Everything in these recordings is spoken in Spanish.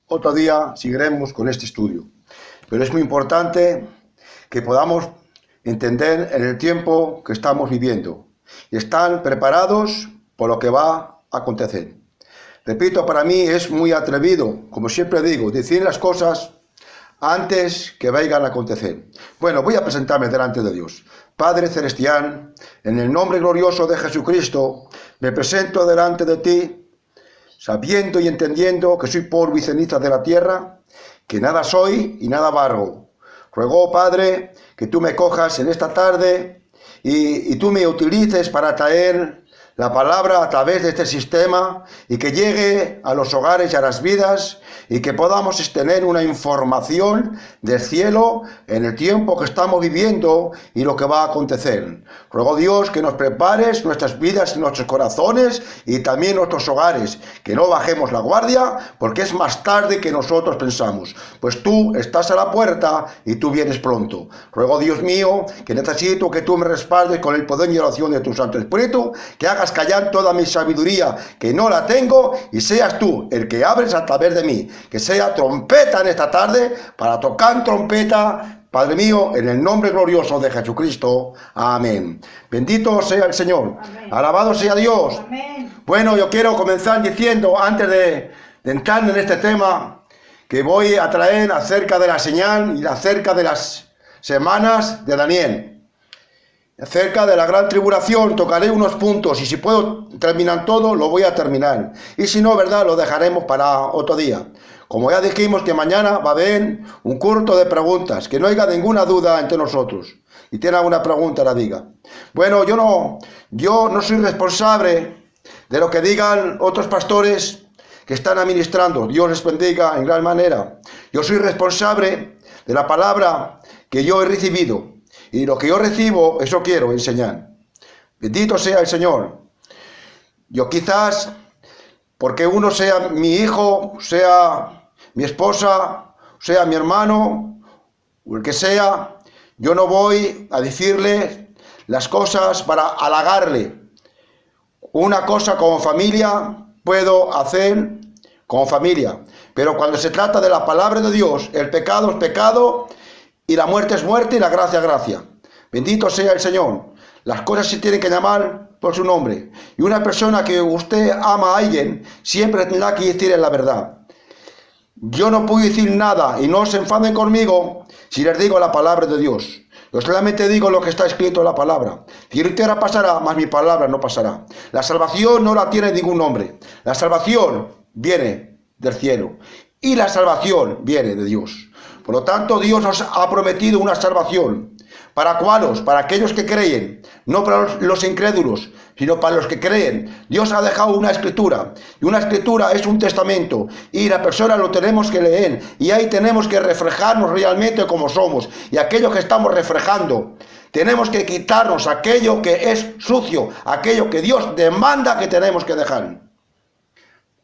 otro día seguiremos con este estudio. Pero es muy importante que podamos entender en el tiempo que estamos viviendo y estar preparados por lo que va a acontecer. Repito, para mí es muy atrevido, como siempre digo, decir las cosas antes que vayan a acontecer. Bueno, voy a presentarme delante de Dios. Padre Celestial, en el nombre glorioso de Jesucristo, me presento delante de ti, sabiendo y entendiendo que soy polvo y ceniza de la tierra, que nada soy y nada valgo. Ruego, Padre, que tú me cojas en esta tarde y tú me utilices para traer la palabra a través de este sistema y que llegue a los hogares y a las vidas y que podamos tener una información del cielo en el tiempo que estamos viviendo y lo que va a acontecer. Ruego, Dios, que nos prepares nuestras vidas y nuestros corazones y también nuestros hogares, que no bajemos la guardia porque es más tarde que nosotros pensamos, pues tú estás a la puerta y tú vienes pronto. Ruego, Dios mío, que necesito que tú me respaldes con el poder y oración de tu Santo Espíritu, que hagas callar toda mi sabiduría, que no la tengo, y seas tú el que abres a través de mí, que sea trompeta en esta tarde, para tocar trompeta, Padre mío, en el nombre glorioso de Jesucristo. Amén. Bendito sea el Señor. Amén. Alabado sea Dios. Amén. Bueno, yo quiero comenzar diciendo, antes de entrar en este tema, que voy a traer acerca de la señal y acerca de las semanas de Daniel. Acerca de la gran tribulación tocaré unos puntos y si puedo terminar todo, lo voy a terminar. Y si no, ¿verdad? Lo dejaremos para otro día. Como ya dijimos que mañana va a haber un curso de preguntas, que no haya ninguna duda entre nosotros. Y tiene alguna pregunta, la diga. Bueno, yo no soy responsable de lo que digan otros pastores que están administrando. Dios les bendiga en gran manera. Yo soy responsable de la palabra que yo he recibido. Y lo que yo recibo, eso quiero enseñar. Bendito sea el Señor. Yo quizás, porque uno sea mi hijo, sea mi esposa, sea mi hermano, o el que sea, yo no voy a decirle las cosas para halagarle. Una cosa como familia puedo hacer como familia. Pero cuando se trata de la palabra de Dios, el pecado es pecado, y la muerte es muerte y la gracia es gracia. Bendito sea el Señor. Las cosas se tienen que llamar por su nombre. Y una persona que usted ama a alguien siempre tendrá que decir la verdad. Yo no puedo decir nada y no se enfaden conmigo si les digo la palabra de Dios. Yo solamente digo lo que está escrito en la palabra. Si la tierra pasará, mas mi palabra no pasará. La salvación no la tiene ningún nombre. La salvación viene del cielo. Y la salvación viene de Dios. Por lo tanto, Dios nos ha prometido una salvación. ¿Para cuáles? Para aquellos que creen, no para los incrédulos, sino para los que creen. Dios ha dejado una escritura, y una escritura es un testamento, y la persona lo tenemos que leer, y ahí tenemos que reflejarnos realmente como somos, y aquello que estamos reflejando, tenemos que quitarnos aquello que es sucio, aquello que Dios demanda que tenemos que dejar.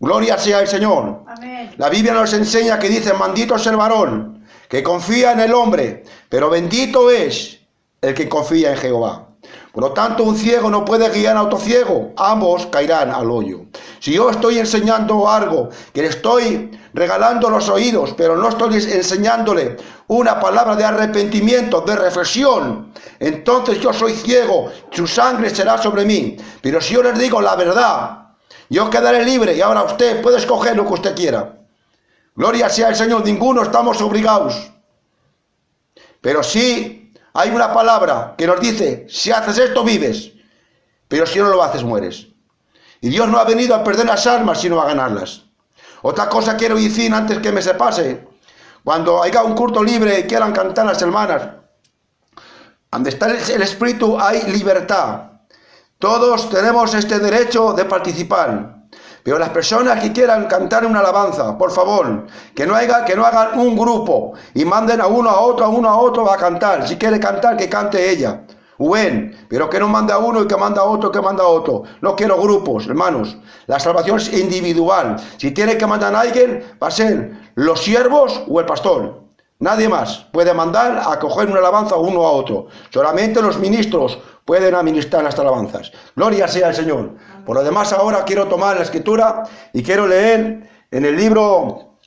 Gloria sea el Señor. Amén. La Biblia nos enseña que dice, maldito es el varón que confía en el hombre, pero bendito es el que confía en Jehová. Por lo tanto, un ciego no puede guiar a otro ciego, ambos caerán al hoyo. Si yo estoy enseñando algo, que le estoy regalando los oídos, pero no estoy enseñándole una palabra de arrepentimiento, de reflexión, entonces yo soy ciego, su sangre será sobre mí. Pero si yo les digo la verdad, yo quedaré libre y ahora usted puede escoger lo que usted quiera. Gloria sea al Señor, ninguno estamos obligados. Pero sí hay una palabra que nos dice, si haces esto vives, pero si no lo haces mueres. Y Dios no ha venido a perder las almas, sino a ganarlas. Otra cosa quiero decir antes que me se pase. Cuando haya un culto libre y quieran cantar las hermanas, donde está el Espíritu hay libertad. Todos tenemos este derecho de participar. Pero las personas que quieran cantar una alabanza, por favor, que no hagan un grupo y manden a uno a otro a cantar. Si quiere cantar, que cante ella. Bueno, pero que no mande a uno y que manda a otro, que manda a otro. No quiero grupos, hermanos. La salvación es individual. Si tiene que mandar a alguien, va a ser los siervos o el pastor. Nadie más puede mandar a coger una alabanza uno a otro. Solamente los ministros pueden administrar las alabanzas. Gloria sea al Señor. Por lo demás, ahora quiero tomar la escritura y quiero leer en el libro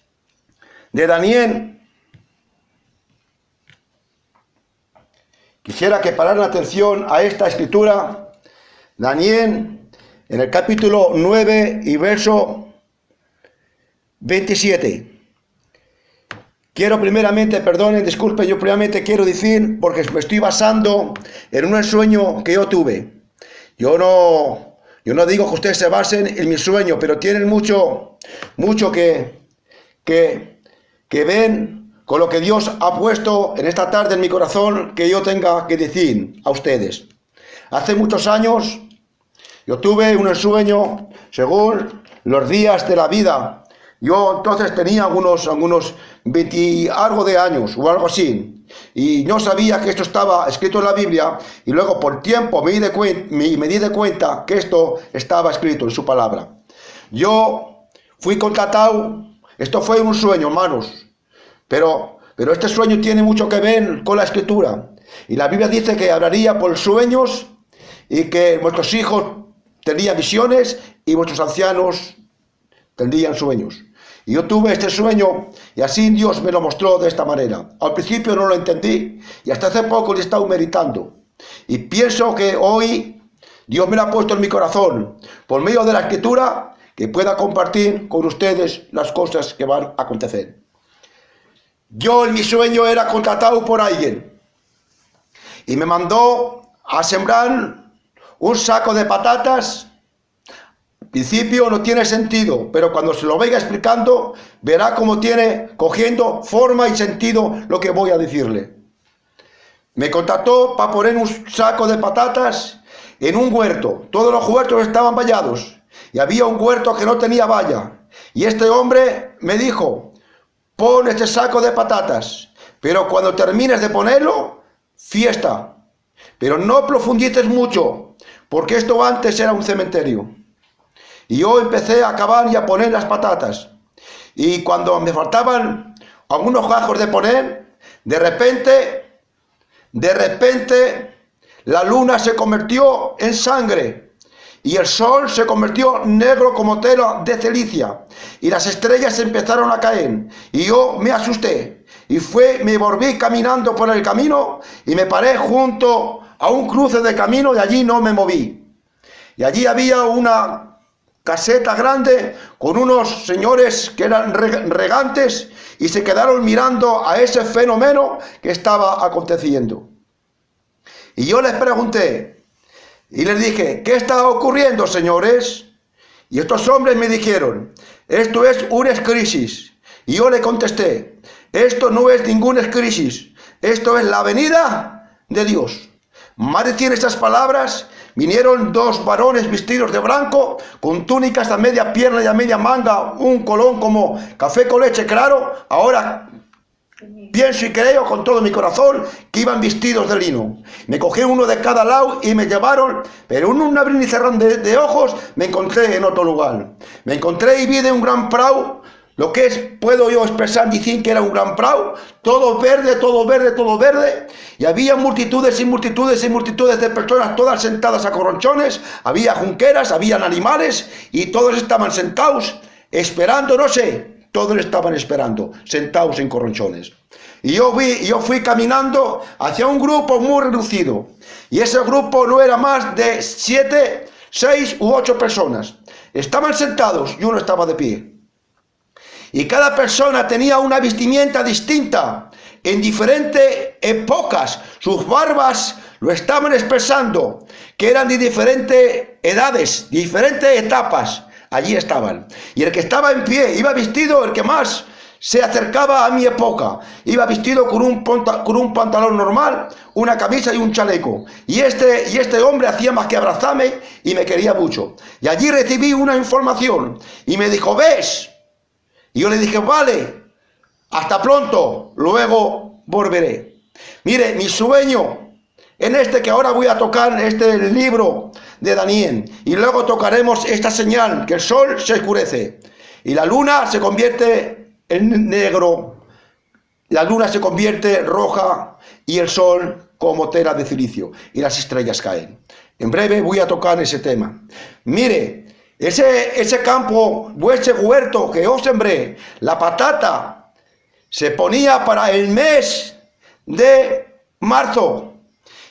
de Daniel, quisiera que pararan atención a esta escritura. Daniel, en el capítulo 9 y verso 27. Quiero primeramente, perdonen, disculpen, yo primeramente quiero decir, porque me estoy basando en un sueño que yo tuve. Yo no digo que ustedes se basen en mi sueño, pero tienen mucho que ven con lo que Dios ha puesto en esta tarde en mi corazón que yo tenga que decir a ustedes. Hace muchos años yo tuve un sueño según los días de la vida. Yo entonces tenía algunos 20 algo de años o algo así, y no sabía que esto estaba escrito en la Biblia, y luego por tiempo me di de cuenta que esto estaba escrito en su palabra. Yo fui contratado, esto fue un sueño, hermanos, pero este sueño tiene mucho que ver con la escritura, y la Biblia dice que hablaría por sueños, y que vuestros hijos tendrían visiones, y vuestros ancianos tendrían sueños. Y yo tuve este sueño y así Dios me lo mostró de esta manera. Al principio no lo entendí y hasta hace poco le he estado meditando. Y pienso que hoy Dios me lo ha puesto en mi corazón por medio de la escritura, que pueda compartir con ustedes las cosas que van a acontecer. Yo en mi sueño era contratado por alguien y me mandó a sembrar un saco de patatas. Al principio no tiene sentido, pero cuando se lo vaya explicando, verá cómo tiene cogiendo forma y sentido lo que voy a decirle. Me contrató para poner un saco de patatas en un huerto. Todos los huertos estaban vallados y había un huerto que no tenía valla. Y este hombre me dijo, pon este saco de patatas, pero cuando termines de ponerlo, fiesta. Pero no profundices mucho, porque esto antes era un cementerio. Y yo empecé a cavar y a poner las patatas. Y cuando me faltaban algunos gajos de poner, de repente, la luna se convirtió en sangre. Y el sol se convirtió negro como tela de celicia. Y las estrellas empezaron a caer. Y yo me asusté. Y me volví caminando por el camino y me paré junto a un cruce de camino y allí no me moví. Y allí había una caseta grande con unos señores que eran regantes y se quedaron mirando a ese fenómeno que estaba aconteciendo. Y yo les pregunté y les dije, ¿qué está ocurriendo, señores? Y estos hombres me dijeron, esto es una crisis. Y yo le contesté, esto no es ninguna crisis, esto es la venida de Dios. Más de 100 estas palabras. Vinieron dos varones vestidos de blanco, con túnicas a media pierna y a media manga, un colón como café con leche claro. Ahora pienso y creo con todo mi corazón que iban vestidos de lino. Me cogí uno de cada lado y me llevaron, pero en un abrir y cerrar de ojos me encontré en otro lugar. Me encontré y vi de un gran prau, lo que es, puedo yo expresar, decir que era un gran prau, todo verde, todo verde, todo verde, y había multitudes y multitudes y multitudes de personas, todas sentadas a corronchones, había junqueras, habían animales, y todos estaban sentados, esperando, no sé, todos estaban esperando, sentados en corronchones. Y yo fui caminando hacia un grupo muy reducido, y ese grupo no era más de 7, 6 u 8 personas. Estaban sentados y uno estaba de pie. Y cada persona tenía una vestimenta distinta, en diferentes épocas. Sus barbas lo estaban expresando, que eran de diferentes edades, diferentes etapas. Allí estaban. Y el que estaba en pie iba vestido, el que más se acercaba a mi época, iba vestido con un pantalón normal, una camisa y un chaleco. Y este hombre hacía más que abrazarme y me quería mucho. Y allí recibí una información y me dijo, ¿ves? Y yo le dije, vale, hasta pronto, luego volveré. Mire, mi sueño en que ahora voy a tocar este libro de Daniel, y luego tocaremos esta señal, que el sol se oscurece y la luna se convierte en negro, la luna se convierte roja y el sol como tela de cilicio y las estrellas caen. En breve voy a tocar ese tema. Mire, ese campo, ese huerto que yo sembré, la patata se ponía para el mes de marzo.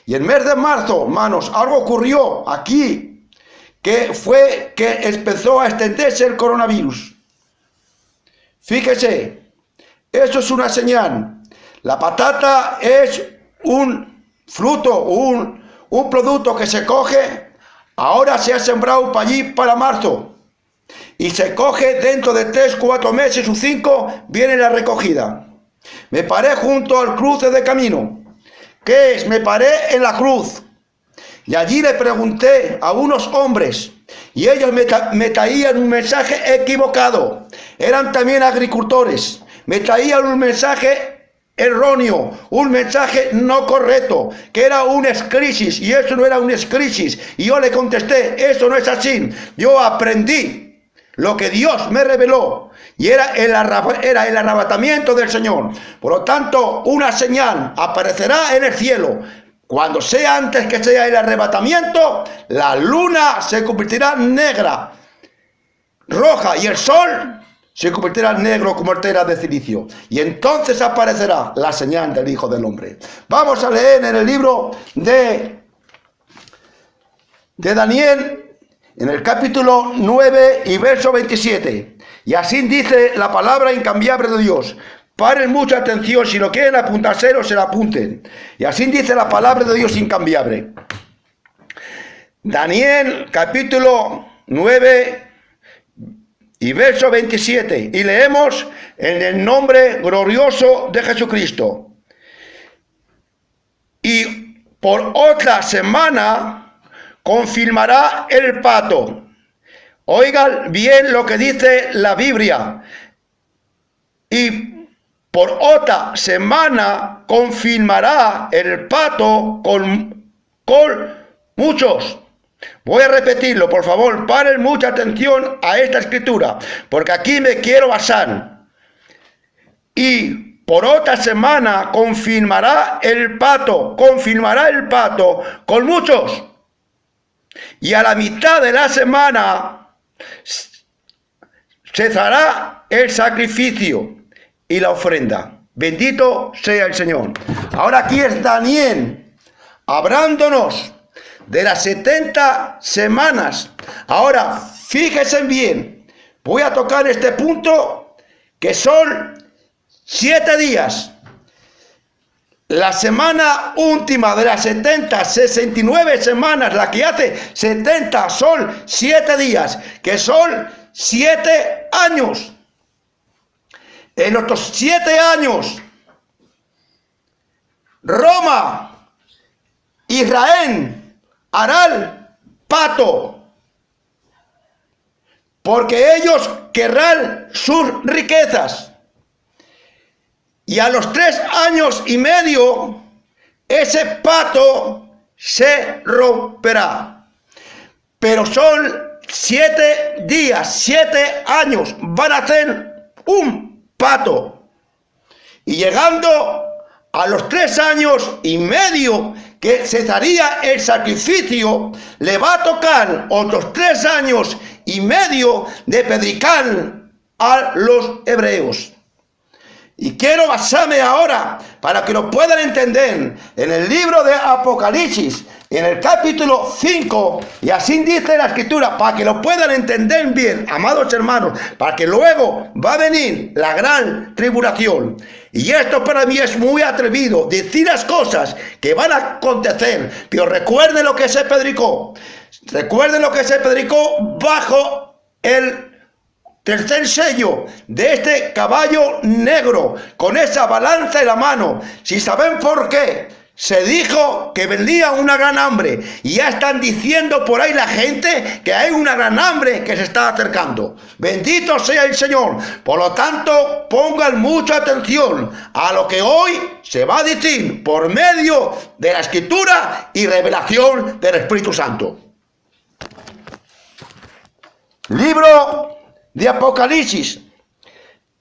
Y el mes de marzo, hermanos, algo ocurrió aquí, que fue que empezó a extenderse el coronavirus. Fíjese, eso es una señal. La patata es un fruto, un producto que se coge, ahora se ha sembrado para allí, para marzo. Y se coge dentro de 3, 4 meses o 5, viene la recogida. Me paré junto al cruce de camino. ¿Qué es? Me paré en la cruz. Y allí le pregunté a unos hombres, y ellos me traían un mensaje equivocado. Eran también agricultores. Me traían un mensaje erróneo, un mensaje no correcto, que era una crisis, y eso no era una crisis. Y yo le contesté, eso no es así. Yo aprendí lo que Dios me reveló, y era el arrebatamiento del Señor. Por lo tanto, una señal aparecerá en el cielo. Cuando sea antes que sea el arrebatamiento, la luna se convertirá negra, roja, y el sol se convertirá en negro como tela de cilicio. Y entonces aparecerá la señal del Hijo del Hombre. Vamos a leer en el libro de Daniel, en el capítulo 9 y verso 27. Y así dice la palabra incambiable de Dios. Paren mucha atención, si lo quieren apuntárselo, se lo apunten. Y así dice la palabra de Dios incambiable. Daniel, capítulo 9 y verso 27. Y leemos en el nombre glorioso de Jesucristo. Y por otra semana confirmará el pacto. Oigan bien lo que dice la Biblia. Y por otra semana confirmará el pacto con muchos. Voy a repetirlo, por favor, paren mucha atención a esta escritura, porque aquí me quiero basar. Y por otra semana confirmará el pacto con muchos. Y a la mitad de la semana cesará el sacrificio y la ofrenda. Bendito sea el Señor. Ahora aquí es Daniel hablándonos de las 70 semanas. Ahora, fíjense bien, voy a tocar este punto que son 7 días. La semana última de las 70, 69 semanas, la que hace 70 son 7 días, que son 7 años. En otros 7 años, Roma, Israel, harán pacto, porque ellos querrán sus riquezas. Y a los 3 años y medio, ese pacto se romperá. Pero son 7 días, 7 años, van a hacer un pacto. Y llegando a los 3 años y medio que cesaría el sacrificio, le va a tocar otros 3 años y medio de predicar a los hebreos. Y quiero basarme ahora, para que lo puedan entender, en el libro de Apocalipsis, en el capítulo 5, y así dice la escritura, para que lo puedan entender bien, amados hermanos, para que luego va a venir la gran tribulación. Y esto para mí es muy atrevido, decir las cosas que van a acontecer, pero recuerden lo que se predicó. Recuerden lo que se predicó bajo el tercer sello de este caballo negro, con esa balanza en la mano. Si saben por qué, se dijo que vendría una gran hambre, y ya están diciendo por ahí la gente que hay una gran hambre que se está acercando. Bendito sea el Señor. Por lo tanto, pongan mucha atención a lo que hoy se va a decir por medio de la Escritura y revelación del Espíritu Santo. Libro de Apocalipsis,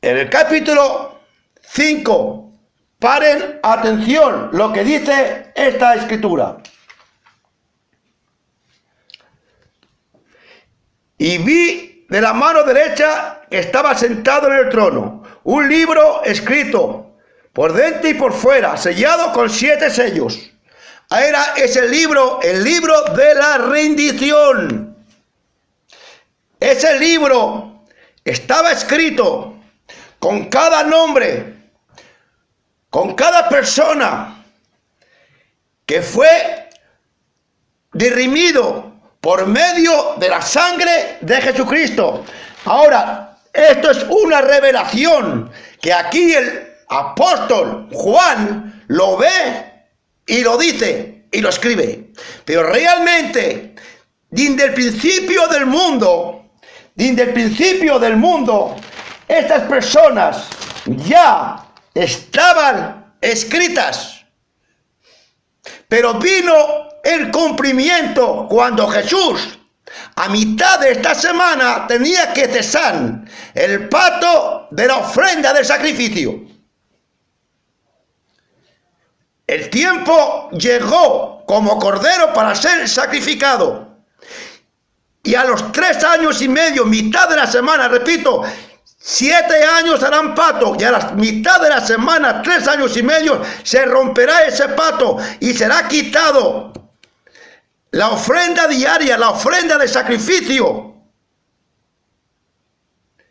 en el capítulo 5, paren atención lo que dice esta escritura. Y vi de la mano derecha que estaba sentado en el trono un libro escrito por dentro y por fuera, sellado con 7 sellos. Era ese libro, el libro de la rendición. Ese libro estaba escrito con cada nombre, con cada persona que fue dirimido por medio de la sangre de Jesucristo. Ahora, esto es una revelación que aquí el apóstol Juan lo ve y lo dice y lo escribe. Pero realmente, desde el principio del mundo, estas personas ya estaban escritas. Pero vino el cumplimiento cuando Jesús, a mitad de esta semana, tenía que cesar el pacto de la ofrenda del sacrificio. El tiempo llegó como cordero para ser sacrificado. Y a los 3 años y medio, mitad de la semana, repito, 7 años harán pacto, y a la mitad de la semana, 3 años y medio, se romperá ese pacto y será quitado la ofrenda diaria, la ofrenda de sacrificio.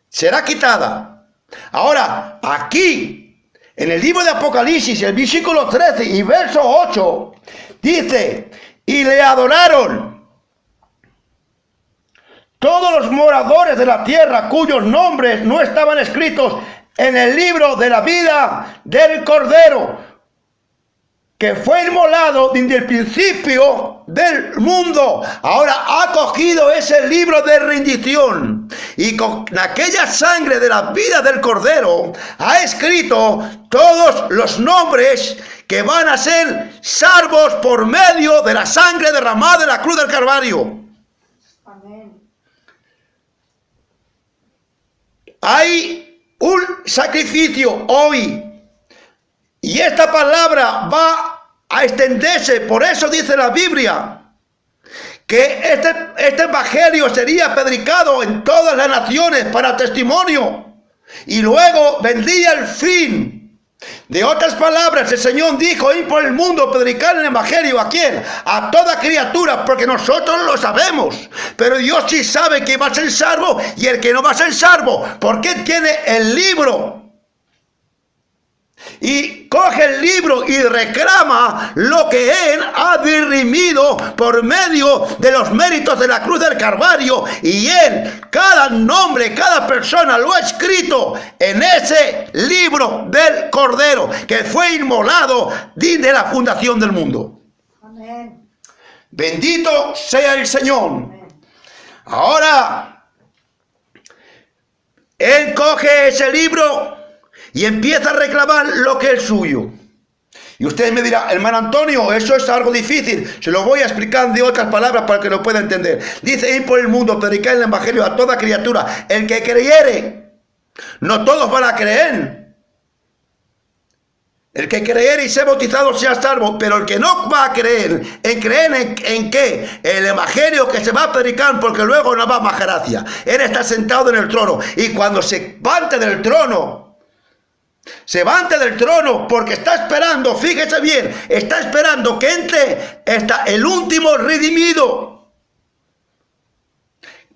Será quitada. Ahora, aquí, en el libro de Apocalipsis, el versículo 13 y verso 8, dice, y le adoraron todos los moradores de la tierra cuyos nombres no estaban escritos en el libro de la vida del Cordero, que fue inmolado desde el principio del mundo. Ahora ha cogido ese libro de rendición y con aquella sangre de la vida del Cordero ha escrito todos los nombres que van a ser salvos por medio de la sangre derramada en la cruz del Calvario. Amén. Hay un sacrificio hoy y esta palabra va a extenderse. Por eso dice la Biblia que este evangelio sería predicado en todas las naciones para testimonio y luego vendría el fin. De otras palabras, el Señor dijo, ir por el mundo, predicar el evangelio. ¿A quién? A toda criatura, porque nosotros lo sabemos. Pero Dios sí sabe que va a ser salvo y el que no va a ser salvo, porque tiene el libro. Y coge el libro y reclama lo que Él ha dirimido por medio de los méritos de la cruz del Calvario. Y Él, cada nombre, cada persona lo ha escrito en ese libro del Cordero, que fue inmolado desde la fundación del mundo. Amén. Bendito sea el Señor. Amén. Ahora, Él coge ese libro y empieza a reclamar lo que es suyo. Y ustedes me dirán, hermano Antonio, eso es algo difícil. Se lo voy a explicar de otras palabras para que lo pueda entender. Dice, ir por el mundo, predicar el evangelio a toda criatura. El que creyere, no todos van a creer. El que creyere y sea bautizado sea salvo, pero el que no va a creer en qué, el evangelio que se va a predicar, porque luego no va más gracia. Él está sentado en el trono y cuando se levante del trono, porque está esperando, fíjese bien, está esperando que entre el último redimido.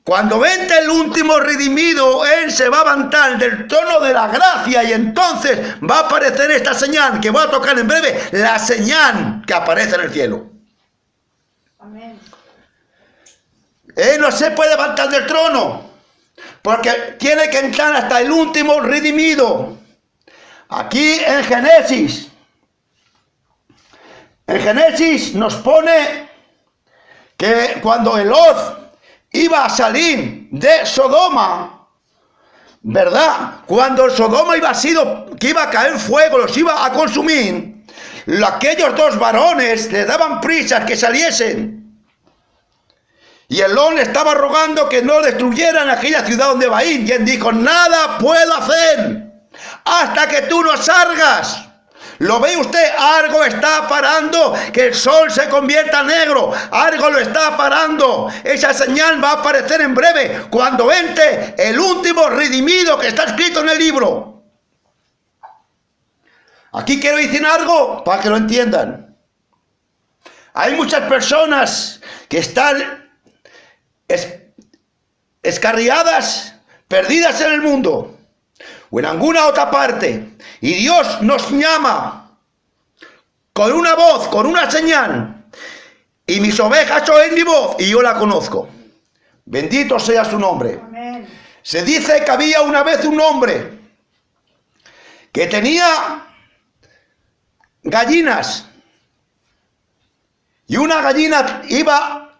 Cuando entre el último redimido, Él se va a levantar del trono de la gracia y entonces va a aparecer esta señal que voy a tocar en breve, la señal que aparece en el cielo. Amén. Él no se puede levantar del trono porque tiene que entrar hasta el último redimido. Aquí en Génesis nos pone que cuando Lot iba a salir de Sodoma, ¿verdad? Cuando Sodoma que iba a caer fuego, los iba a consumir, aquellos 2 varones le daban prisas que saliesen. Y el Lot le estaba rogando que no destruyeran aquella ciudad donde va a ir. Y él dijo, nada puedo hacer hasta que tú no salgas. ¿Lo ve usted? Algo está parando que el sol se convierta negro. Algo lo está parando. Esa señal va a aparecer en breve cuando entre el último redimido que está escrito en el libro. Aquí quiero decir algo para que lo entiendan. Hay muchas personas que están escarriadas, perdidas en el mundo o en alguna otra parte, y Dios nos llama con una voz, con una señal, y mis ovejas oyen mi voz y yo la conozco. Bendito sea su nombre. Amén. Se dice que había una vez un hombre que tenía gallinas, y una gallina iba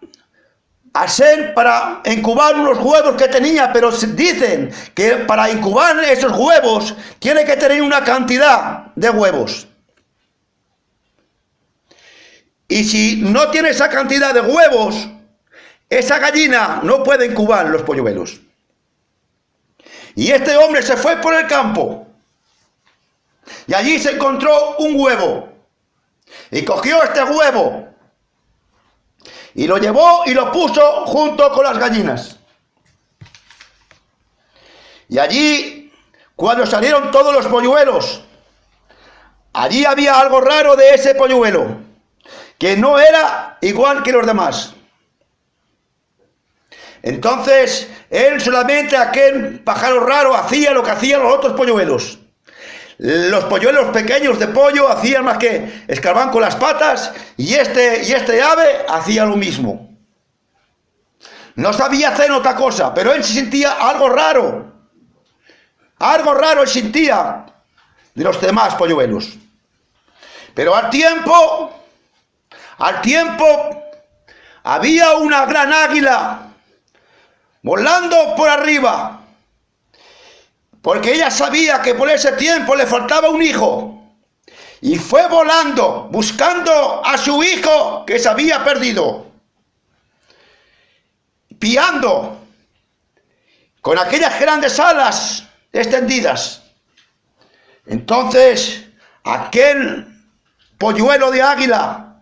a ser para incubar unos huevos que tenía, pero dicen que para incubar esos huevos tiene que tener una cantidad de huevos. Y si no tiene esa cantidad de huevos, esa gallina no puede incubar los polluelos. Y este hombre se fue por el campo y allí se encontró un huevo y cogió este huevo y lo llevó y lo puso junto con las gallinas. Y allí, cuando salieron todos los polluelos, allí había algo raro de ese polluelo, que no era igual que los demás. Entonces, él solamente, aquel pájaro raro, hacía lo que hacían los otros polluelos. Los polluelos pequeños de pollo hacían más que escarban con las patas, y este ave hacía lo mismo. No sabía hacer otra cosa, pero él se sentía algo raro. Algo raro él sentía de los demás polluelos. Pero al tiempo, había una gran águila volando por arriba, porque ella sabía que por ese tiempo le faltaba un hijo, y fue volando buscando a su hijo que se había perdido, piando con aquellas grandes alas extendidas. Entonces aquel polluelo de águila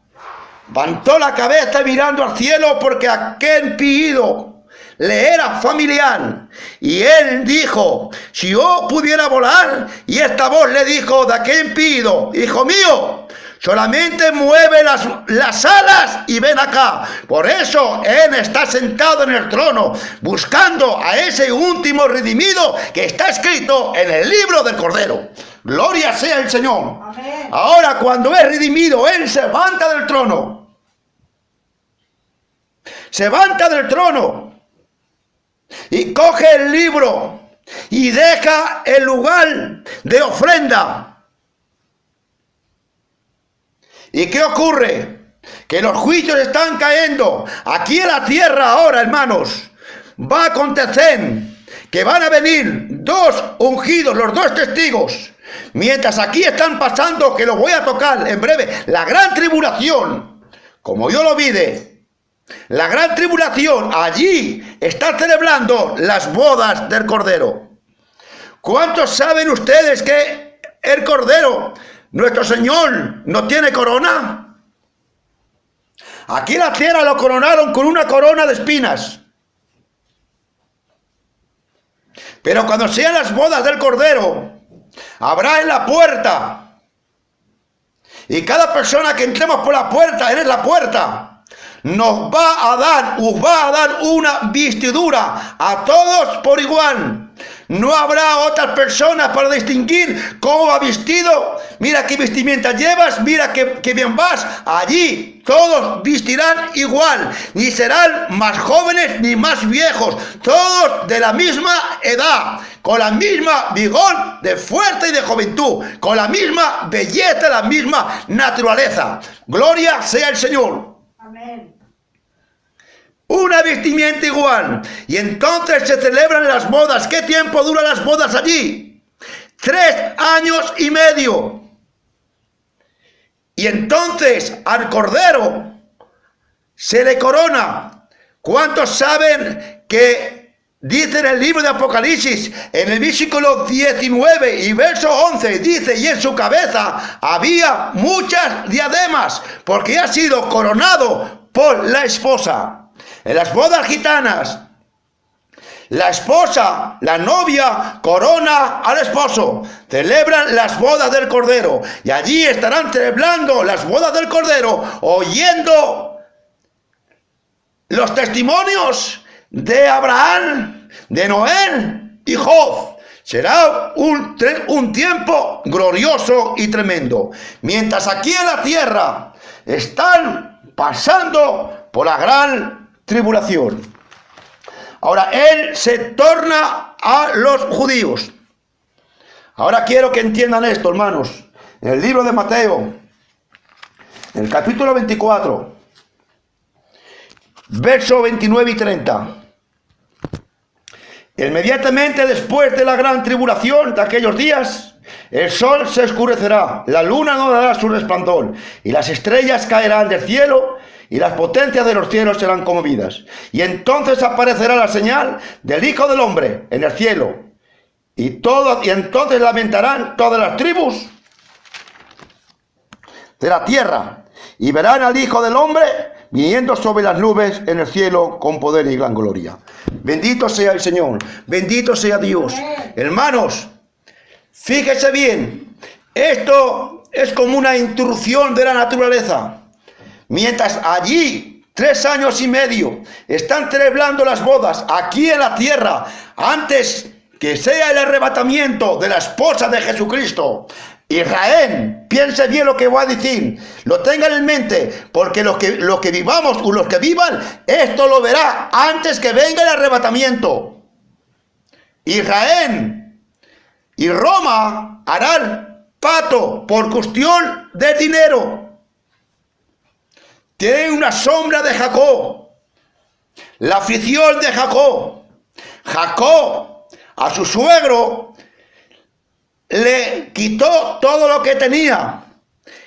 levantó la cabeza mirando al cielo, porque aquel piído le era familiar, y él dijo: si yo pudiera volar. Y esta voz le dijo de aquel pido: hijo mío, solamente mueve las alas y ven acá. Por eso él está sentado en el trono, buscando a ese último redimido que está escrito en el libro del Cordero. Gloria sea el Señor. Amén. Ahora, cuando es redimido, él se levanta del trono. Se levanta del trono y coge el libro y deja el lugar de ofrenda. ¿Y qué ocurre? Que los juicios están cayendo aquí en la tierra ahora, hermanos. Va a acontecer que van a venir dos ungidos, los dos testigos, mientras aquí están pasando, que lo voy a tocar en breve, la gran tribulación, como yo lo vi. La gran tribulación, allí está celebrando las bodas del Cordero. ¿Cuántos saben ustedes que el Cordero, nuestro Señor, no tiene corona? Aquí en la tierra lo coronaron con una corona de espinas. Pero cuando sean las bodas del Cordero, habrá en la puerta, y cada persona que entremos por la puerta, Él es la puerta, nos va a dar una vestidura a todos por igual. No habrá otras personas para distinguir cómo va vestido. Mira qué vestimenta llevas, mira qué bien vas. Allí todos vestirán igual, ni serán más jóvenes ni más viejos, todos de la misma edad, con la misma vigor de fuerza y de juventud, con la misma belleza, la misma naturaleza. Gloria sea el Señor. Amén. Una vestimenta igual. Y entonces se celebran las bodas. ¿Qué tiempo duran las bodas allí? 3 años y medio. Y entonces al Cordero se le corona. ¿Cuántos saben que dice en el libro de Apocalipsis, en el versículo 19 y verso 11, dice: y en su cabeza había muchas diademas, porque ha sido coronado por la esposa? En las bodas gitanas, La esposa, la novia, corona al esposo. Celebran las bodas del Cordero. Y allí estarán celebrando las bodas del Cordero, oyendo los testimonios de Abraham, de Noé y Job. Será un tiempo glorioso y tremendo. Mientras aquí en la tierra están pasando por la gran tribulación. Ahora, Él se torna a los judíos. Ahora quiero que entiendan esto, hermanos. En el libro de Mateo, en el capítulo 24, versos 29 y 30. Inmediatamente después de la gran tribulación de aquellos días, el sol se oscurecerá, la luna no dará su resplandor, y las estrellas caerán del cielo, y las potencias de los cielos serán conmovidas. Y entonces aparecerá la señal del Hijo del Hombre en el cielo. Y entonces lamentarán todas las tribus de la tierra. Y verán al Hijo del Hombre viniendo sobre las nubes en el cielo con poder y gran gloria. Bendito sea el Señor. Bendito sea Dios. Hermanos, fíjese bien. Esto es como una intrusión de la naturaleza. Mientras allí 3 años y medio están celebrando las bodas aquí en la tierra, antes que sea el arrebatamiento de la esposa de Jesucristo, Israel, piense bien lo que voy a decir, lo tengan en mente, porque los que vivamos o los que vivan, esto lo verá antes que venga el arrebatamiento. Israel y Roma harán pacto por cuestión de dinero. Tienen una sombra de Jacob, la afición de Jacob. Jacob a su suegro le quitó todo lo que tenía,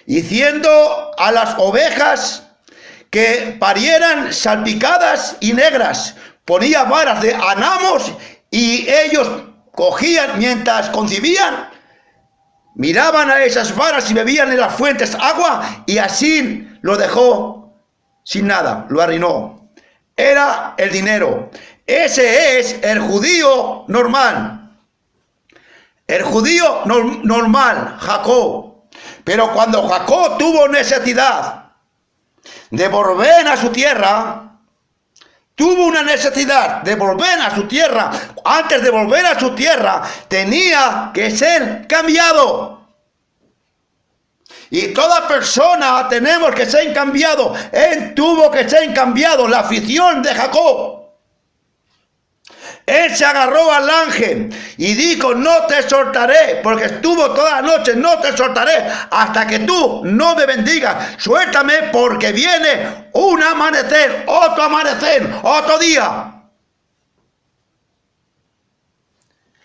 diciendo a las ovejas que parieran salpicadas y negras. Ponía varas de anamos y ellos cogían mientras concibían, miraban a esas varas y bebían en las fuentes agua, y así lo dejó sin nada, lo arruinó. Era el dinero. Ese es el judío normal. El judío normal, Jacob. Pero cuando Jacob tuvo necesidad de volver a su tierra, tuvo una necesidad de volver a su tierra, antes de volver a su tierra, tenía que ser cambiado. Y toda persona tenemos que ser cambiado. Él tuvo que ser cambiado. La afición de Jacob. Él se agarró al ángel y dijo: no te soltaré, porque estuvo toda la noche, no te soltaré hasta que tú no me bendigas. Suéltame, porque viene un amanecer, otro día.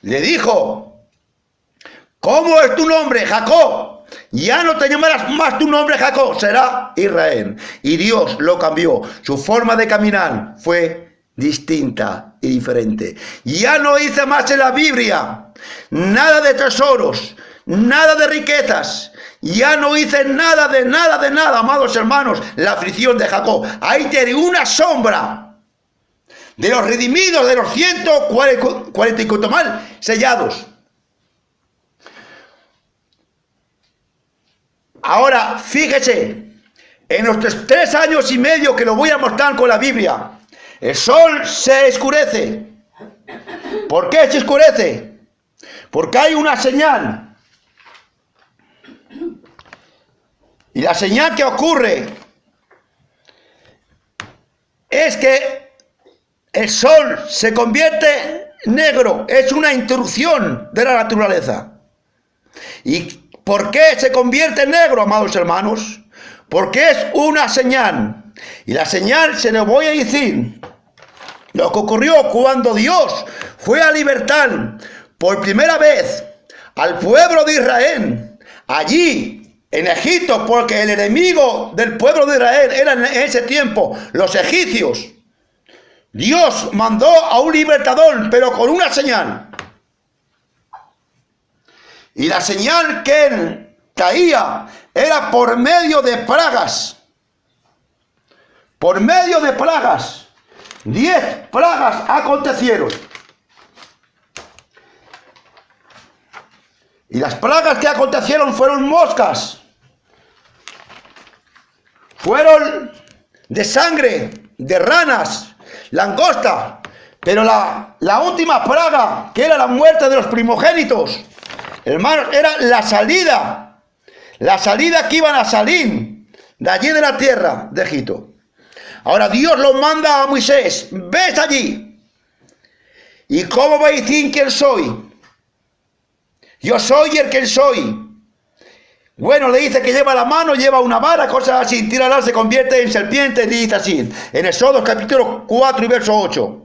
Le dijo: ¿cómo es tu nombre, Jacob? Ya no te llamarás más tu nombre Jacob, será Israel. Y Dios lo cambió. Su forma de caminar fue distinta y diferente. Ya no hice más en la Biblia nada de tesoros, nada de riquezas. Ya no hice nada, amados hermanos. La aflicción de Jacob. Ahí tiene una sombra de los redimidos, de los 144.000 sellados. Ahora, fíjese, en los 3 años y medio que lo voy a mostrar con la Biblia, el sol se oscurece. ¿Por qué se oscurece? Porque hay una señal. Y la señal que ocurre es que el sol se convierte negro. Es una intrusión de la naturaleza. ¿Y por qué se convierte en negro, amados hermanos? Porque es una señal. Y la señal se lo voy a decir. Lo que ocurrió cuando Dios fue a libertar por primera vez al pueblo de Israel allí en Egipto, porque el enemigo del pueblo de Israel era en ese tiempo los egipcios. Dios mandó a un libertador, pero con una señal. Y la señal que él caía era por medio de plagas. Por medio de plagas. 10 plagas acontecieron. Y las plagas que acontecieron fueron moscas. Fueron de sangre, de ranas, langosta. Pero la última plaga, que era la muerte de los primogénitos, hermanos, era la salida que iban a salir de allí de la tierra de Egipto. Ahora Dios lo manda a Moisés: ves allí. ¿Y cómo va a decir quién soy? Yo soy el que soy. Bueno, le dice que lleva la mano, lleva una vara, cosas así, tírala, se convierte en serpiente, y dice así, en Éxodo capítulo 4 y verso 8.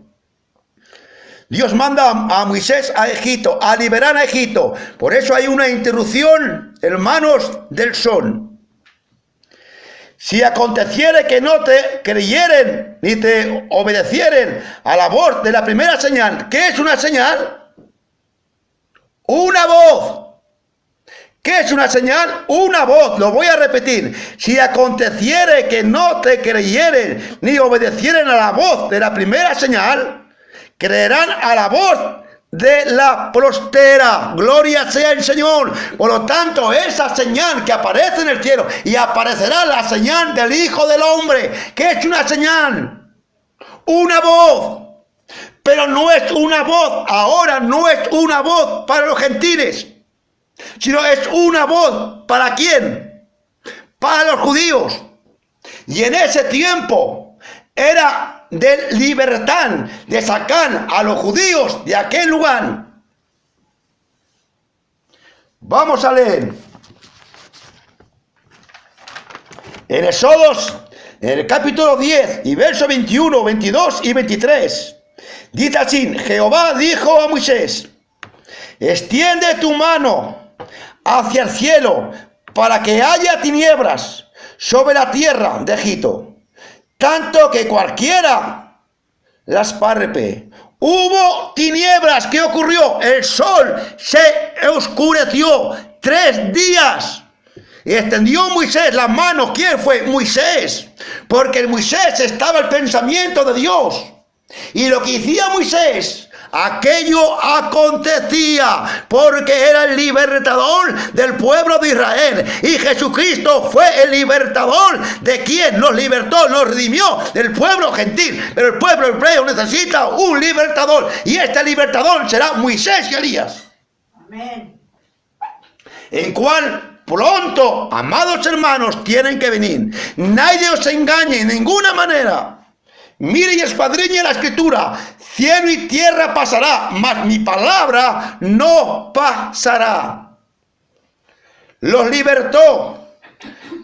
Dios manda a Moisés a Egipto, a liberar a Egipto. Por eso hay una interrupción, hermanos, del sol. Si aconteciere que no te creyeren ni te obedecieren a la voz de la primera señal. ¿Qué es una señal? Una voz. ¿Qué es una señal? Una voz. Lo voy a repetir. Si aconteciere que no te creyeren ni obedecieren a la voz de la primera señal, creerán a la voz de la prostera. Gloria sea el Señor. Por lo tanto, esa señal que aparece en el cielo, y aparecerá la señal del Hijo del Hombre. ¿Qué es una señal? Una voz. Pero no es una voz, ahora no es una voz para los gentiles, sino es una voz ¿para quién? Para los judíos. Y en ese tiempo era de libertad, de sacar a los judíos de aquel lugar. Vamos a leer en Éxodo, en el capítulo 10 y versos 21, 22 y 23. Dice así: Jehová dijo a Moisés: extiende tu mano hacia el cielo para que haya tinieblas sobre la tierra de Egipto, tanto que cualquiera las palpe. Hubo tinieblas. ¿Qué ocurrió? El sol se oscureció 3 días. Y extendió Moisés las manos. ¿Quién fue? Moisés. Porque en Moisés estaba el pensamiento de Dios. Y lo que hacía Moisés, aquello acontecía, porque era el libertador del pueblo de Israel. Y Jesucristo fue el libertador de quien nos libertó, nos redimió del pueblo gentil. Pero el pueblo hebreo necesita un libertador, y este libertador será Moisés y Elías. Amén. En cual pronto, amados hermanos, tienen que venir. Nadie os engañe en ninguna manera. Mire y escudriñe la escritura. Cielo y tierra pasará, mas mi palabra no pasará. Los libertó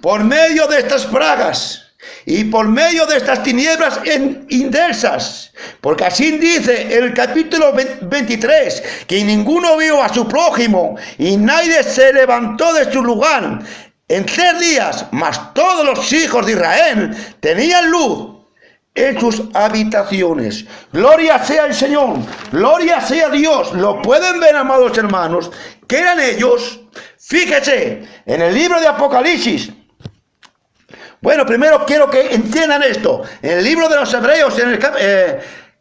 por medio de estas plagas y por medio de estas tinieblas intensas. Porque así dice el capítulo 23, que ninguno vio a su prójimo y nadie se levantó de su lugar en 3 días, mas todos los hijos de Israel tenían luz en sus habitaciones. Gloria sea el Señor, gloria sea Dios. Lo pueden ver, amados hermanos, que eran ellos. Fíjese en el libro de Apocalipsis. Bueno, primero quiero que entiendan esto. En el libro de los Hebreos,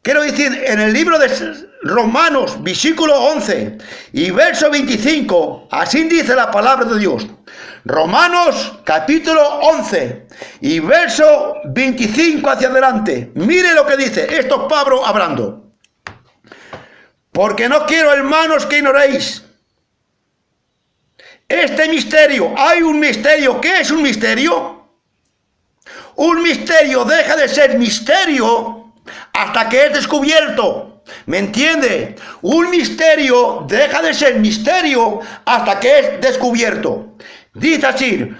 quiero decir, en el libro de Romanos, versículo 11 y verso 25, así dice la palabra de Dios. Romanos capítulo 11 y verso 25 hacia adelante. Mire lo que dice. Esto es Pablo hablando. Porque no quiero, hermanos, que ignoréis este misterio. Hay un misterio. ¿Qué es un misterio? Un misterio deja de ser misterio hasta que es descubierto. ¿Me entiende? Un misterio deja de ser misterio hasta que es descubierto. Dice así: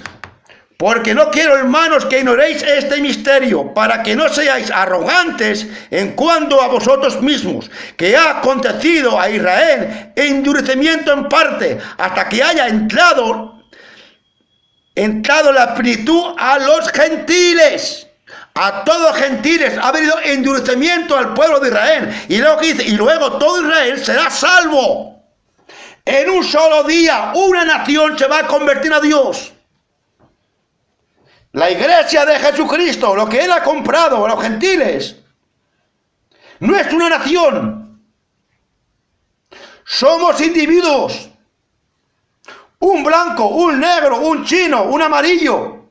porque no quiero, hermanos, que ignoréis este misterio, para que no seáis arrogantes en cuanto a vosotros mismos, que ha acontecido a Israel endurecimiento en parte, hasta que haya entrado la plenitud a los gentiles. A todos los gentiles ha venido endurecimiento al pueblo de Israel. Y luego dice, y luego todo Israel será salvo. En un solo día, una nación se va a convertir a Dios. La iglesia de Jesucristo, lo que Él ha comprado a los gentiles, no es una nación. Somos individuos. un blanco, un negro, un chino, un amarillo.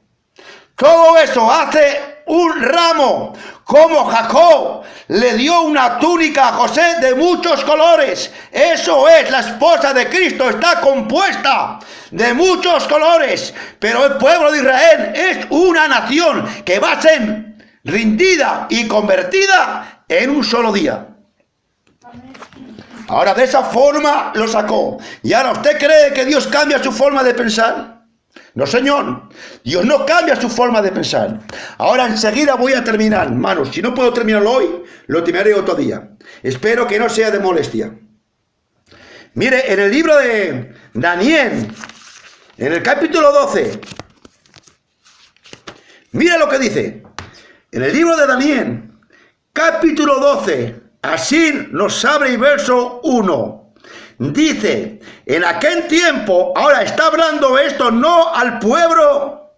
Todo eso hace un ramo, como Jacob le dio una túnica a José de muchos colores. Eso es, la esposa de Cristo está compuesta de muchos colores, pero el pueblo de Israel es una nación que va a ser rendida y convertida en un solo día. Ahora, de esa forma lo sacó. Y ahora, ¿usted cree que Dios cambia su forma de pensar? No, señor. Dios no cambia su forma de pensar. Ahora, enseguida voy a terminar, hermanos. Si no puedo terminarlo hoy, lo terminaré otro día. Espero que no sea de molestia. Mire, en el libro de Daniel, en el capítulo 12, mire lo que dice. En el libro de Daniel, capítulo 12, así nos abre el verso 1. Dice, en aquel tiempo, ahora está hablando esto no al pueblo,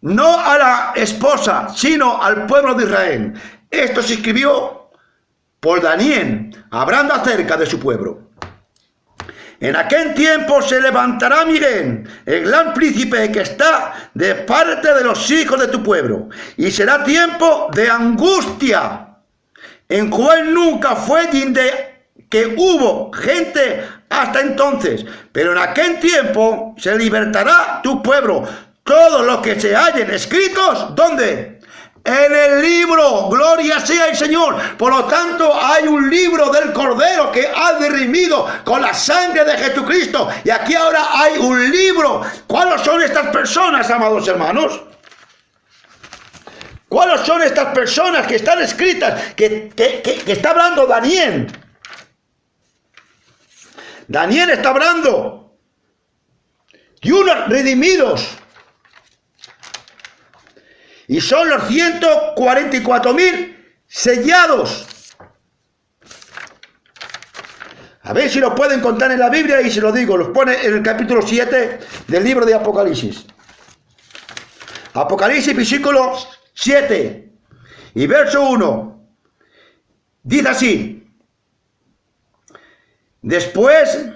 no a la esposa, sino al pueblo de Israel. Esto se escribió por Daniel, hablando acerca de su pueblo. En aquel tiempo se levantará Miguel, el gran príncipe que está de parte de los hijos de tu pueblo, y será tiempo de angustia, en cual nunca fue de que hubo gente hasta entonces, pero en aquel tiempo se libertará tu pueblo, todos los que se hallen escritos, ¿dónde? En el libro, gloria sea el Señor. Por lo tanto, hay un libro del Cordero que ha redimido con la sangre de Jesucristo, y aquí ahora hay un libro. ¿Cuáles son estas personas, amados hermanos? ¿Cuáles son estas personas que están escritas, que está hablando Daniel? Daniel está hablando de unos redimidos. Y son los 144.000 sellados. A ver si lo pueden contar en la Biblia y se lo digo. Los pone en el capítulo 7 del libro de Apocalipsis. Apocalipsis, versículo 7 y verso 1. Dice así. Después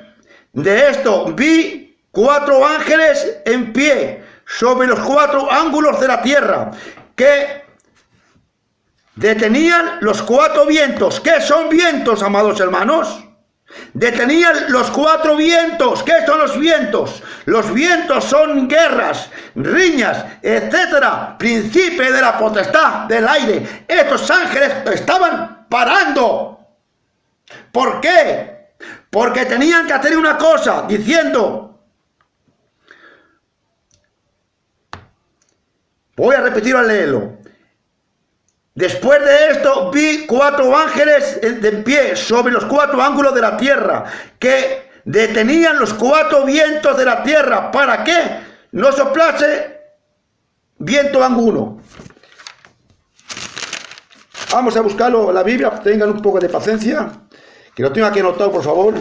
de esto vi 4 ángeles en pie sobre los 4 ángulos de la tierra, que detenían los 4 vientos. ¿Qué son vientos, amados hermanos? Detenían los 4 vientos. ¿Qué son los vientos? Los vientos son guerras, riñas, etcétera, príncipe de la potestad del aire. Estos ángeles estaban parando. ¿Por qué? Porque tenían que hacer una cosa, diciendo, voy a repetir al leerlo. Después de esto vi 4 ángeles de pie sobre los 4 ángulos de la tierra, que detenían los 4 vientos de la tierra, para que no soplase viento alguno. Vamos a buscarlo en la Biblia, tengan un poco de paciencia, que lo tengo aquí anotado, por favor.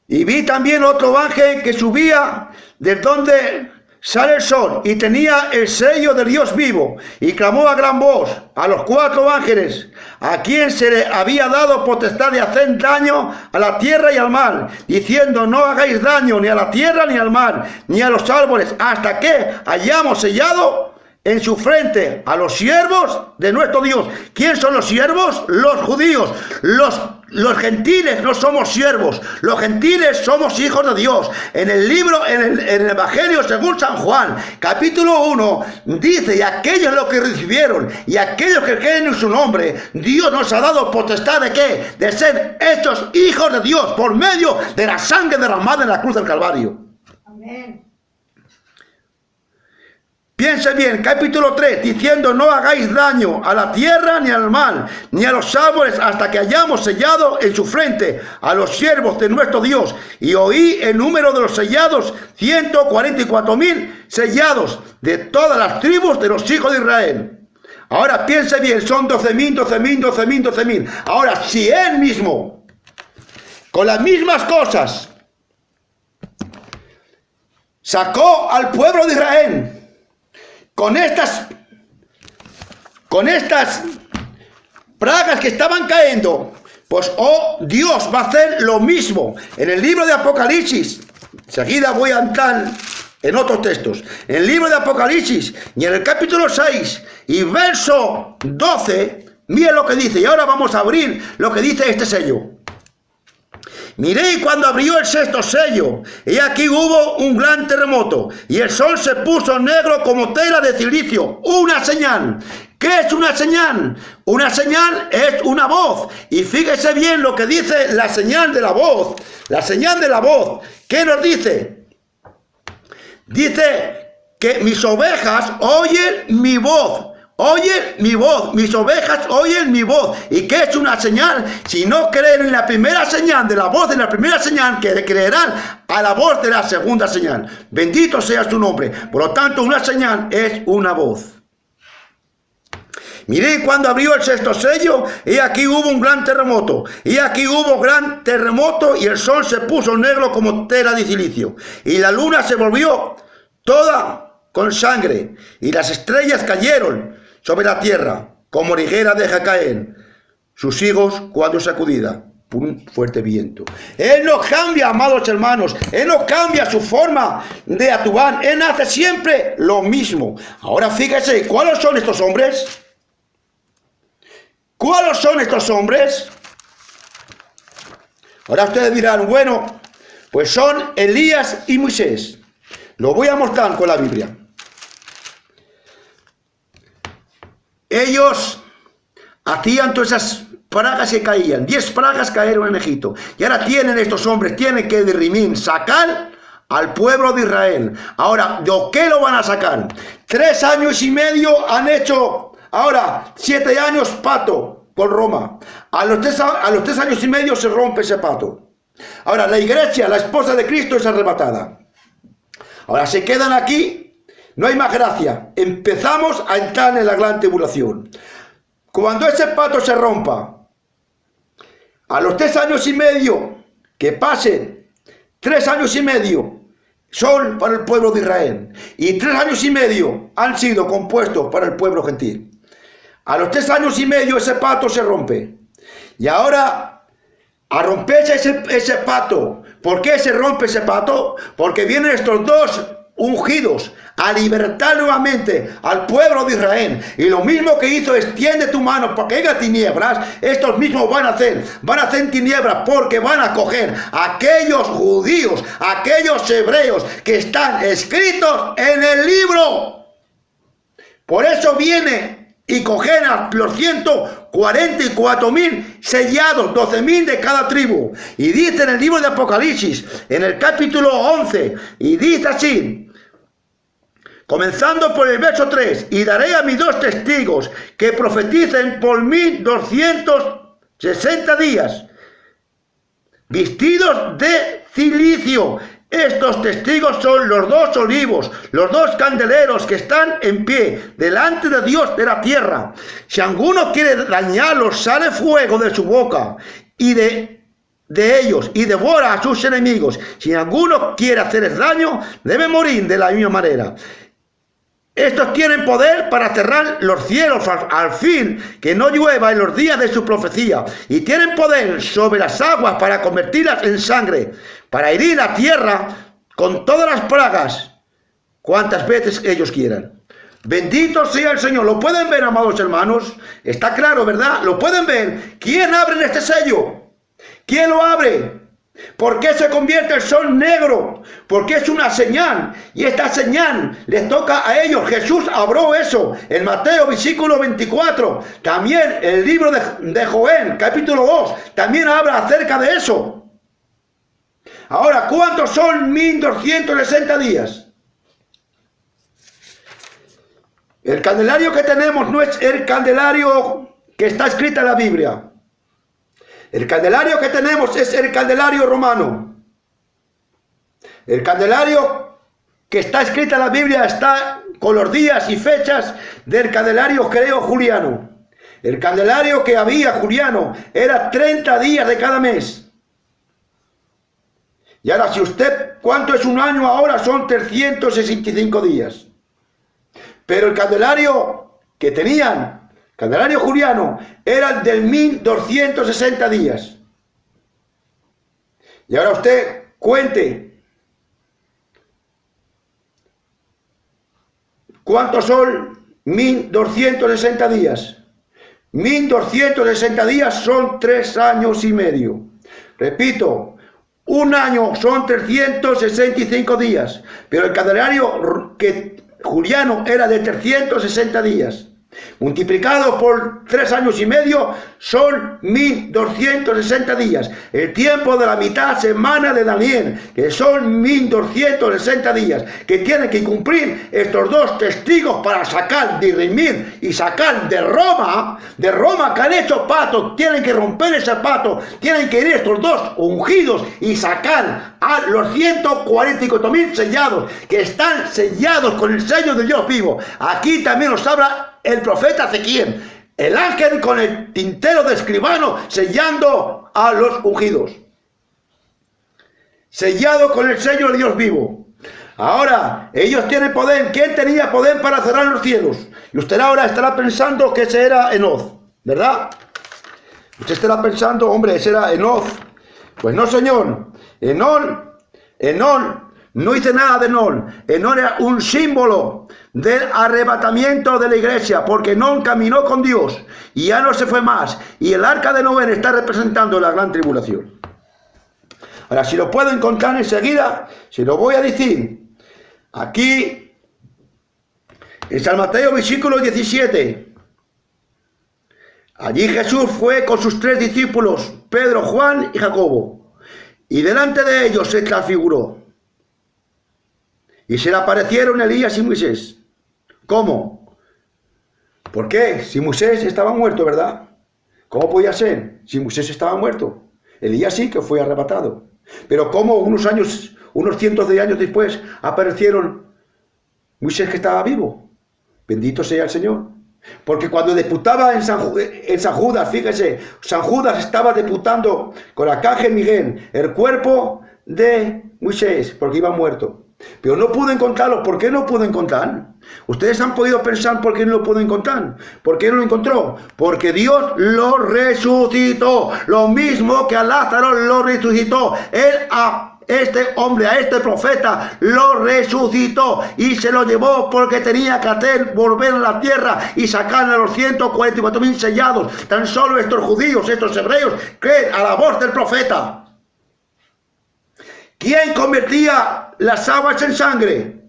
Y vi también otro ángel que subía desde donde sale el sol, y tenía el sello del Dios vivo, y clamó a gran voz a los 4 ángeles, a quien se le había dado potestad de hacer daño a la tierra y al mar, diciendo, no hagáis daño ni a la tierra ni al mar, ni a los árboles, hasta que hayamos sellado en su frente a los siervos de nuestro Dios. ¿Quién son los siervos? Los judíos. Los gentiles no somos siervos, los gentiles somos hijos de Dios. En el libro, en el Evangelio según San Juan, capítulo 1, dice, y aquellos los que recibieron, y aquellos que creen en su nombre, Dios nos ha dado potestad de ¿qué? De ser hechos hijos de Dios, por medio de la sangre derramada en la cruz del Calvario. Amén. Piense bien, capítulo 3, diciendo, no hagáis daño a la tierra ni al mar, ni a los árboles, hasta que hayamos sellado en su frente a los siervos de nuestro Dios. Y oí el número de los sellados, 144.000 sellados, de todas las tribus de los hijos de Israel. Ahora piense bien, son 12.000. Ahora, si él mismo, con las mismas cosas, sacó al pueblo de Israel, con estas plagas que estaban cayendo, pues Dios va a hacer lo mismo. En el libro de Apocalipsis, enseguida voy a entrar en otros textos, en el libro de Apocalipsis y en el capítulo 6 y verso 12, miren lo que dice, y ahora vamos a abrir lo que dice este sello. Miré cuando abrió el sexto sello, y aquí hubo un gran terremoto, y el sol se puso negro como tela de silicio. Una señal. ¿Qué es una señal? Una señal es una voz. Y fíjese bien lo que dice la señal de la voz. La señal de la voz. ¿Qué nos dice? Dice que mis ovejas oyen mi voz. Oyen mi voz, mis ovejas oyen mi voz. ¿Y qué es una señal? Si no creen en la primera señal de la voz de la primera señal, que creerán a la voz de la segunda señal. Bendito sea su nombre. Por lo tanto, una señal es una voz. Miré cuando abrió el sexto sello, y aquí hubo un gran terremoto. Y aquí hubo gran terremoto, y el sol se puso negro como tela de silicio. Y la luna se volvió toda con sangre, y las estrellas cayeron sobre la tierra, como higuera deja caer sus higos cuando es sacudida por un fuerte viento. Él no cambia, amados hermanos. Él no cambia su forma de actuar. Él hace siempre lo mismo. Ahora fíjese, ¿cuáles son estos hombres? ¿Cuáles son estos hombres? Ahora ustedes dirán, bueno, pues son Elías y Moisés. Lo voy a mostrar con la Biblia. Ellos hacían todas esas plagas que caían. 10 plagas cayeron en Egipto. Y ahora estos hombres tienen que de sacar al pueblo de Israel. Ahora, ¿de qué lo van a sacar? 3 años y medio han hecho, ahora 7 años pacto con Roma. A los 3 años y medio se rompe ese pacto. Ahora, la iglesia, la esposa de Cristo, es arrebatada. Ahora se quedan aquí. No hay más gracia. Empezamos a entrar en la gran tribulación. Cuando ese pacto se rompa, a los 3 años y medio que pasen, 3 años y medio son para el pueblo de Israel. Y 3 años y medio han sido compuestos para el pueblo gentil. A los 3 años y medio ese pacto se rompe. Y ahora, a romperse ese pacto. ¿Por qué se rompe ese pacto? Porque vienen estos dos ungidos a libertar nuevamente al pueblo de Israel. Y lo mismo que hizo, extiende tu mano para que haya tinieblas. Estos mismos van a hacer tinieblas, porque van a coger a aquellos judíos, a aquellos hebreos que están escritos en el libro. Por eso viene y cogen a los 144.000 sellados, 12.000 de cada tribu. Y dice en el libro de Apocalipsis, en el capítulo 11, y dice así, comenzando por el verso 3, y daré a mis 2 testigos que profeticen por 1260 días, vestidos de cilicio. Estos testigos son los 2 olivos, los 2 candeleros que están en pie delante de Dios de la tierra. Si alguno quiere dañarlos, sale fuego de su boca y de ellos y devora a sus enemigos. Si alguno quiere hacerles daño, debe morir de la misma manera. Estos tienen poder para cerrar los cielos al fin que no llueva en los días de su profecía, y tienen poder sobre las aguas para convertirlas en sangre, para herir la tierra con todas las plagas cuantas veces ellos quieran. Bendito sea el Señor. ¿Lo pueden ver, amados hermanos? Está claro, ¿verdad? ¿Lo pueden ver? ¿Quién abre este sello? ¿Quién lo abre? ¿Por qué se convierte el sol negro? Porque es una señal, y esta señal les toca a ellos. Jesús habló eso en Mateo versículo 24. También el libro de Joel capítulo 2 también habla acerca de eso. Ahora, ¿cuántos son 1260 días? El candelario que tenemos no es el candelario que está escrito en la Biblia. El candelario que tenemos es el candelario romano. El candelario que está escrito en la Biblia está con los días y fechas del candelario juliano. El candelario que había juliano era 30 días de cada mes. Y ahora, si usted, ¿cuánto es un año ahora? Son 365 días. Pero el candelario que tenían calendario juliano era del 1260 días. Y ahora usted cuente cuántos son 1260 días. 1260 días son 3 años y medio. Repito, un año son 365 días, pero el calendario juliano era de 360 días. Multiplicado por 3 años y medio son 1260 días. El tiempo de la mitad semana de Daniel, que son 1260 días, que tienen que cumplir estos dos testigos para sacar de Irmir y sacar de Roma que han hecho pacto. Tienen que romper ese pacto, tienen que ir estos dos ungidos y sacar a los 144.000 sellados, que están sellados con el sello de Dios vivo. Aquí también nos habla el profeta Ezequiel, el ángel con el tintero de escribano sellando a los ungidos, sellado con el sello de Dios vivo. Ahora, ellos tienen poder. ¿Quién tenía poder para cerrar los cielos? Y usted ahora estará pensando que ese era Enoz, ¿verdad? Usted estará pensando, hombre, ese era Enoz. Pues no, señor. Enón no hice nada de Enón. Enón era un símbolo del arrebatamiento de la iglesia, porque Enón caminó con Dios y ya no se fue más. Y el arca de Noé está representando la gran tribulación. Ahora, si lo puedo encontrar enseguida, se lo voy a decir. Aquí, en San Mateo, versículo 17. Allí Jesús fue con sus 3 discípulos, Pedro, Juan y Jacobo, y delante de ellos se transfiguró. Y se le aparecieron Elías y Moisés. ¿Cómo? ¿Por qué? Si Moisés estaba muerto, ¿verdad? ¿Cómo podía ser? Si Moisés estaba muerto. Elías sí que fue arrebatado. Pero ¿cómo unos cientos de años después aparecieron Moisés que estaba vivo? Bendito sea el Señor. Porque cuando disputaba en San Judas, fíjese, San Judas estaba disputando con Arcángel Miguel el cuerpo de Moisés, porque iba muerto. Pero no pudo encontrarlo. ¿Por qué no pudo encontrar? Ustedes han podido pensar por qué no lo pudo encontrar. ¿Por qué no lo encontró? Porque Dios lo resucitó. Lo mismo que a Lázaro lo resucitó. Él a este hombre, a este profeta, lo resucitó y se lo llevó porque tenía que hacer volver a la tierra y sacar a los 144.000 sellados. Tan solo estos judíos, estos hebreos, creen a la voz del profeta. ¿Quién convertía las aguas en sangre?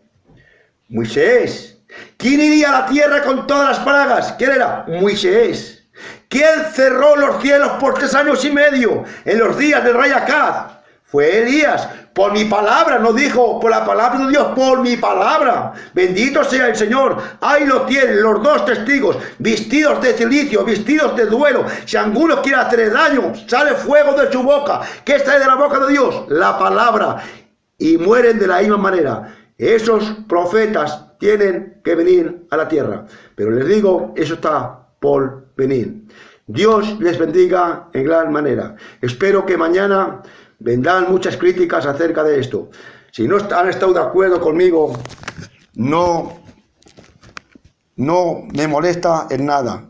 Moisés. ¿Quién iría a la tierra con todas las plagas? ¿Quién era? Moisés. ¿Quién cerró los cielos por 3 años y medio en los días del rey Acaz? Fue Elías. Por mi palabra, no dijo por la palabra de Dios, por mi palabra. Bendito sea el Señor. Ahí lo tienen los 2 testigos, vestidos de cilicio, vestidos de duelo. Si alguno quiere hacer daño, sale fuego de su boca. ¿Qué sale de la boca de Dios? La palabra. Y mueren de la misma manera. Esos profetas tienen que venir a la tierra. Pero les digo, eso está por venir. Dios les bendiga en gran manera. Espero que mañana vendrán muchas críticas acerca de esto. Si no han estado de acuerdo conmigo, no me molesta en nada.